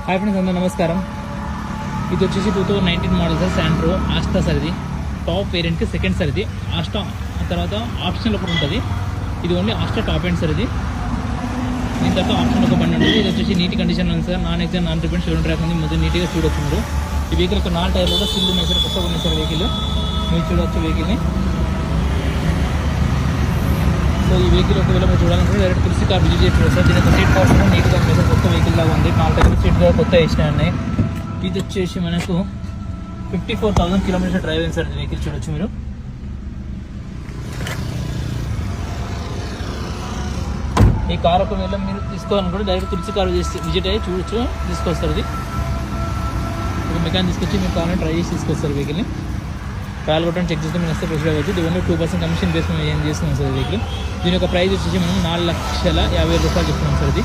Hi friends, అందరూ నమస్కారం. ఇది వచ్చేసి 2019 model sir, Santro Asta sir. ఇది టాప్ వేరియంట్కి సెకండ్ సార్. ఇది ఆస్టా తర్వాత ఆప్షన్లో ఒకటి ఉంటుంది. ఇది only Asta top end sir. ఇది దీని తర్వాత ఆప్షన్ ఒక బండి ఉంటుంది. ఇది వచ్చేసి నీట్ కండిషన్ ఉంది sir. Non exam non repent showroom track ఉంది. మొదటి నీట్గా చూడొచ్చు మీరు. ఈ వెహికల్ ఒక 4 టైర్లు కూడా సిల్లు ఉన్నాయి సార్, కొత్తగా ఉన్నాయి సార్ వెహికల్. మీరు చూడవచ్చు వెహికల్ని. సో ఈ వెహికల్ ఒకవేళ మీరు చూడాలంటే డైరెక్ట్ తులసి కార్ విజిట్ చేసి సార్. దీని యొక్క సీట్ కవర్స్ నీట్గా ఉంది సార్, కొత్త వెహికల్ లాగా ఉంది. 4 టైర్లు సీట్ కూడా కొత్త వేసినాయి ఉన్నాయి. ఇది వచ్చేసి మనకు 54,000 కిలోమీటర్ డ్రైవ్ అయింది సార్. వెహికల్ చూడొచ్చు మీరు. ఈ కార్ ఒకవేళ మీరు తీసుకోవాలనుకుంటే డైరెక్ట్ తులసి కార్ విజిట్ అయ్యి చూడొచ్చు, తీసుకొస్తారు. ఇది ఒక మెకానిక్ తీసుకొచ్చి మీరు కావాలని ట్రై చేసి తీసుకొస్తారు వెహికల్ని. ట్రయల్ కొట్టడం చెక్ చేస్తే మీరు వస్తే ఫ్రెష్ అవ్వచ్చు. ఇది ఓన్లీ 2% కమిషన్ బేస్ మేము ఏం చేస్తున్నాం సార్ వెహికల్. దీని యొక్క ప్రైస్ వచ్చేసి మనం 4,50,000 చెప్తున్నాం సార్. ఇది